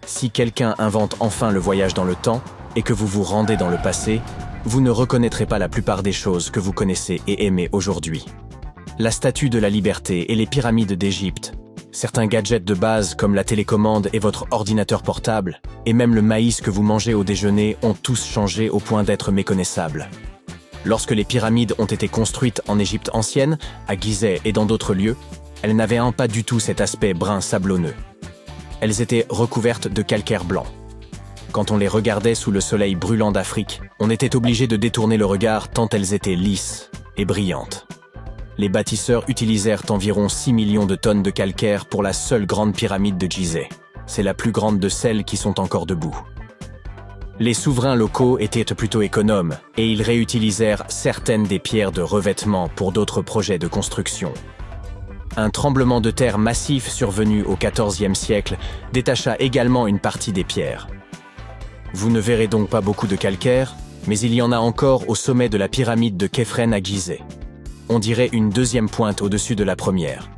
Si quelqu'un invente enfin le voyage dans le temps et que vous vous rendez dans le passé, vous ne reconnaîtrez pas la plupart des choses que vous connaissez et aimez aujourd'hui. La Statue de la Liberté et les pyramides d'Égypte, certains gadgets de base comme la télécommande et votre ordinateur portable, et même le maïs que vous mangez au déjeuner ont tous changé au point d'être méconnaissables. Lorsque les pyramides ont été construites en Égypte ancienne, à Gizeh et dans d'autres lieux, elles n'avaient pas du tout cet aspect brun sablonneux. Elles étaient recouvertes de calcaire blanc. Quand on les regardait sous le soleil brûlant d'Afrique, on était obligé de détourner le regard tant elles étaient lisses et brillantes. Les bâtisseurs utilisèrent environ 6 millions de tonnes de calcaire pour la seule grande pyramide de Gizeh. C'est la plus grande de celles qui sont encore debout. Les souverains locaux étaient plutôt économes et ils réutilisèrent certaines des pierres de revêtement pour d'autres projets de construction. Un tremblement de terre massif survenu au XIVe siècle détacha également une partie des pierres. Vous ne verrez donc pas beaucoup de calcaire, mais il y en a encore au sommet de la pyramide de Khéphren à Gizeh. On dirait une deuxième pointe au-dessus de la première.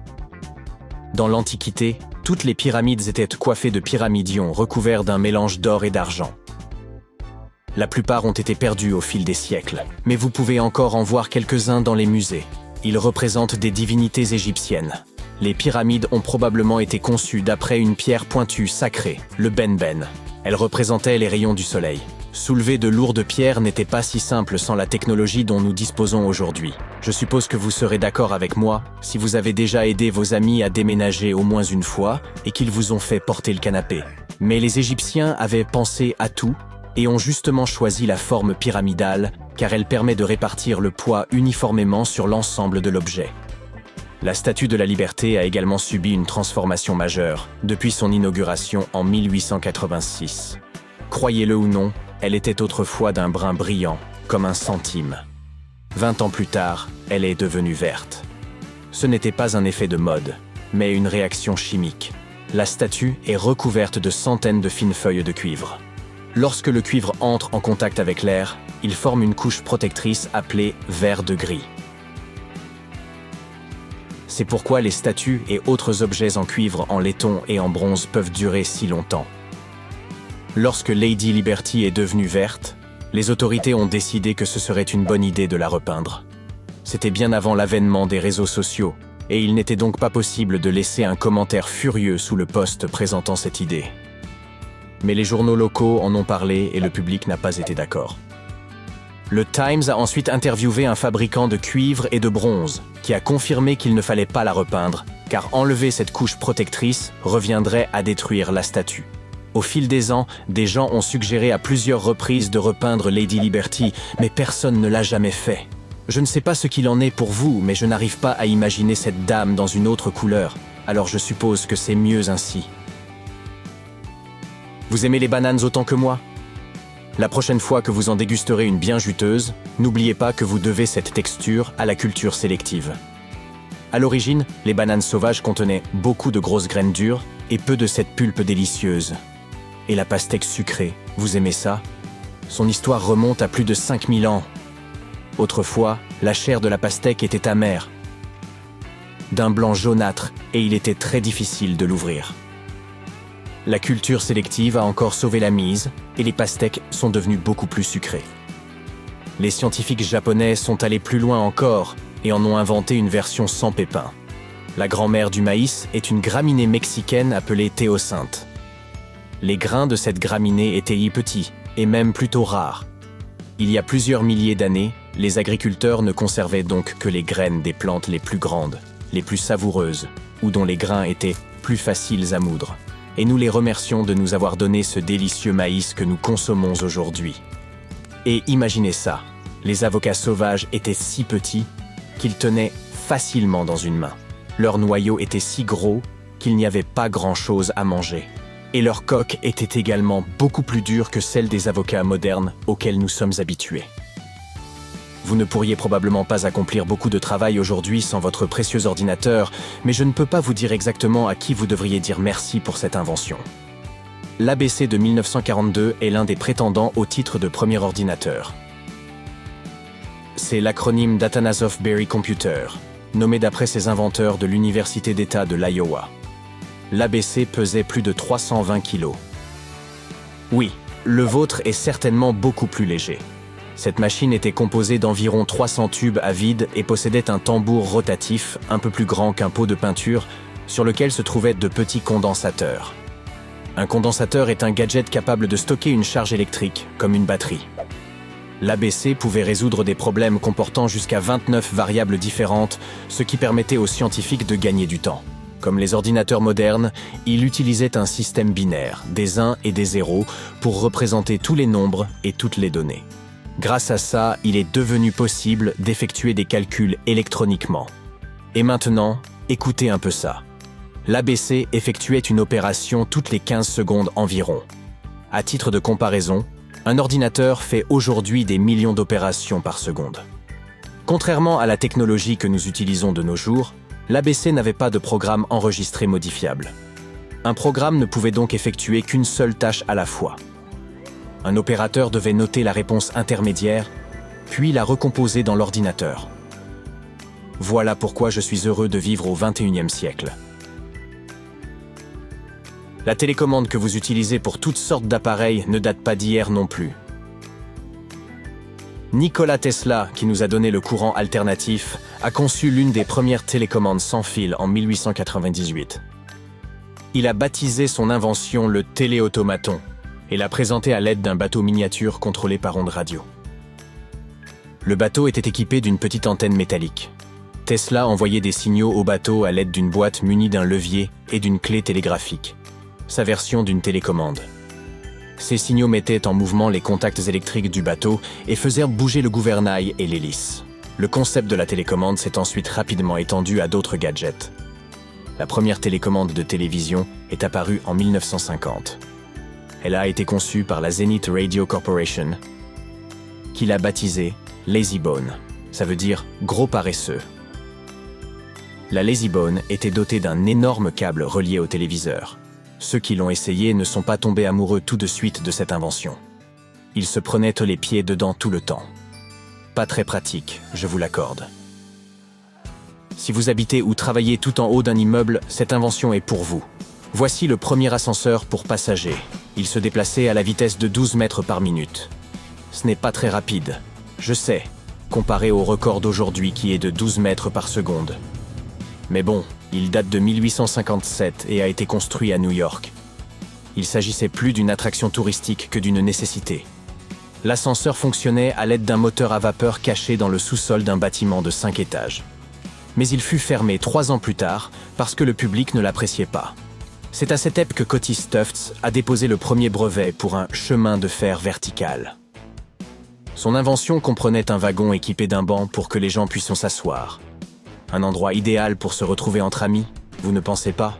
Dans l'Antiquité, toutes les pyramides étaient coiffées de pyramidions recouverts d'un mélange d'or et d'argent. La plupart ont été perdus au fil des siècles, mais vous pouvez encore en voir quelques-uns dans les musées. Ils représentent des divinités égyptiennes. Les pyramides ont probablement été conçues d'après une pierre pointue sacrée, le benben. Elle représentait les rayons du soleil. Soulever de lourdes pierres n'était pas si simple sans la technologie dont nous disposons aujourd'hui. Je suppose que vous serez d'accord avec moi si vous avez déjà aidé vos amis à déménager au moins une fois et qu'ils vous ont fait porter le canapé. Mais les Égyptiens avaient pensé à tout et ont justement choisi la forme pyramidale car elle permet de répartir le poids uniformément sur l'ensemble de l'objet. La Statue de la Liberté a également subi une transformation majeure depuis son inauguration en 1886. Croyez-le ou non, elle était autrefois d'un brun brillant, comme un centime. 20 ans plus tard, elle est devenue verte. Ce n'était pas un effet de mode, mais une réaction chimique. La statue est recouverte de centaines de fines feuilles de cuivre. Lorsque le cuivre entre en contact avec l'air, il forme une couche protectrice appelée verre de gris. C'est pourquoi les statues et autres objets en cuivre, en laiton et en bronze peuvent durer si longtemps. Lorsque Lady Liberty est devenue verte, les autorités ont décidé que ce serait une bonne idée de la repeindre. C'était bien avant l'avènement des réseaux sociaux, et il n'était donc pas possible de laisser un commentaire furieux sous le post présentant cette idée. Mais les journaux locaux en ont parlé et le public n'a pas été d'accord. Le Times a ensuite interviewé un fabricant de cuivre et de bronze, qui a confirmé qu'il ne fallait pas la repeindre, car enlever cette couche protectrice reviendrait à détruire la statue. Au fil des ans, des gens ont suggéré à plusieurs reprises de repeindre Lady Liberty, mais personne ne l'a jamais fait. Je ne sais pas ce qu'il en est pour vous, mais je n'arrive pas à imaginer cette dame dans une autre couleur, alors je suppose que c'est mieux ainsi. Vous aimez les bananes autant que moi ? La prochaine fois que vous en dégusterez une bien juteuse, n'oubliez pas que vous devez cette texture à la culture sélective. À l'origine, les bananes sauvages contenaient beaucoup de grosses graines dures et peu de cette pulpe délicieuse. Et la pastèque sucrée, vous aimez ça ? Son histoire remonte à plus de 5000 ans. Autrefois, la chair de la pastèque était amère, d'un blanc jaunâtre, et il était très difficile de l'ouvrir. La culture sélective a encore sauvé la mise, et les pastèques sont devenues beaucoup plus sucrées. Les scientifiques japonais sont allés plus loin encore, et en ont inventé une version sans pépins. La grand-mère du maïs est une graminée mexicaine appelée théocinthe. Les grains de cette graminée étaient petits, et même plutôt rares. Il y a plusieurs milliers d'années, les agriculteurs ne conservaient donc que les graines des plantes les plus grandes, les plus savoureuses, ou dont les grains étaient plus faciles à moudre. Et nous les remercions de nous avoir donné ce délicieux maïs que nous consommons aujourd'hui. Et imaginez ça, les avocats sauvages étaient si petits qu'ils tenaient facilement dans une main. Leur noyau était si gros qu'il n'y avait pas grand-chose à manger. Et leur coque était également beaucoup plus dure que celle des avocats modernes auxquels nous sommes habitués. Vous ne pourriez probablement pas accomplir beaucoup de travail aujourd'hui sans votre précieux ordinateur, mais je ne peux pas vous dire exactement à qui vous devriez dire merci pour cette invention. L'ABC de 1942 est l'un des prétendants au titre de premier ordinateur. C'est l'acronyme d'Atanasoff Berry Computer, nommé d'après ses inventeurs de l'Université d'État de l'Iowa. L'ABC pesait plus de 320 kg. Oui, le vôtre est certainement beaucoup plus léger. Cette machine était composée d'environ 300 tubes à vide et possédait un tambour rotatif, un peu plus grand qu'un pot de peinture, sur lequel se trouvaient de petits condensateurs. Un condensateur est un gadget capable de stocker une charge électrique, comme une batterie. L'ABC pouvait résoudre des problèmes comportant jusqu'à 29 variables différentes, ce qui permettait aux scientifiques de gagner du temps. Comme les ordinateurs modernes, il utilisait un système binaire, des 1 et des 0, pour représenter tous les nombres et toutes les données. Grâce à ça, il est devenu possible d'effectuer des calculs électroniquement. Et maintenant, écoutez un peu ça. L'ABC effectuait une opération toutes les 15 secondes environ. À titre de comparaison, un ordinateur fait aujourd'hui des millions d'opérations par seconde. Contrairement à la technologie que nous utilisons de nos jours, l'ABC n'avait pas de programme enregistré modifiable. Un programme ne pouvait donc effectuer qu'une seule tâche à la fois. Un opérateur devait noter la réponse intermédiaire, puis la recomposer dans l'ordinateur. Voilà pourquoi je suis heureux de vivre au XXIe siècle. La télécommande que vous utilisez pour toutes sortes d'appareils ne date pas d'hier non plus. Nikola Tesla, qui nous a donné le courant alternatif, a conçu l'une des premières télécommandes sans fil en 1898. Il a baptisé son invention le téléautomaton et l'a présenté à l'aide d'un bateau miniature contrôlé par ondes radio. Le bateau était équipé d'une petite antenne métallique. Tesla envoyait des signaux au bateau à l'aide d'une boîte munie d'un levier et d'une clé télégraphique, sa version d'une télécommande. Ces signaux mettaient en mouvement les contacts électriques du bateau et faisaient bouger le gouvernail et l'hélice. Le concept de la télécommande s'est ensuite rapidement étendu à d'autres gadgets. La première télécommande de télévision est apparue en 1950. Elle a été conçue par la Zenith Radio Corporation, qui l'a baptisée Lazy Bone. Ça veut dire gros paresseux. La Lazy Bone était dotée d'un énorme câble relié au téléviseur. Ceux qui l'ont essayé ne sont pas tombés amoureux tout de suite de cette invention. Ils se prenaient les pieds dedans tout le temps. Pas très pratique, je vous l'accorde. Si vous habitez ou travaillez tout en haut d'un immeuble, cette invention est pour vous. Voici le premier ascenseur pour passagers. Il se déplaçait à la vitesse de 12 mètres par minute. Ce n'est pas très rapide, je sais, comparé au record d'aujourd'hui qui est de 12 mètres par seconde. Mais bon, il date de 1857 et a été construit à New York. Il s'agissait plus d'une attraction touristique que d'une nécessité. L'ascenseur fonctionnait à l'aide d'un moteur à vapeur caché dans le sous-sol d'un bâtiment de 5 étages. Mais il fut fermé 3 ans plus tard parce que le public ne l'appréciait pas. C'est à cette époque que Otis Tufts a déposé le premier brevet pour un chemin de fer vertical. Son invention comprenait un wagon équipé d'un banc pour que les gens puissent s'asseoir. Un endroit idéal pour se retrouver entre amis, vous ne pensez pas?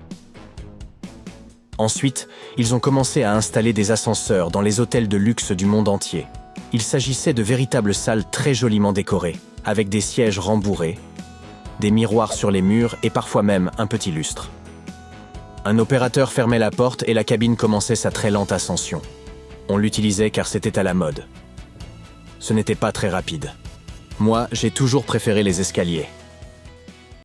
Ensuite, ils ont commencé à installer des ascenseurs dans les hôtels de luxe du monde entier. Il s'agissait de véritables salles très joliment décorées, avec des sièges rembourrés, des miroirs sur les murs et parfois même un petit lustre. Un opérateur fermait la porte et la cabine commençait sa très lente ascension. On l'utilisait car c'était à la mode. Ce n'était pas très rapide. Moi, j'ai toujours préféré les escaliers.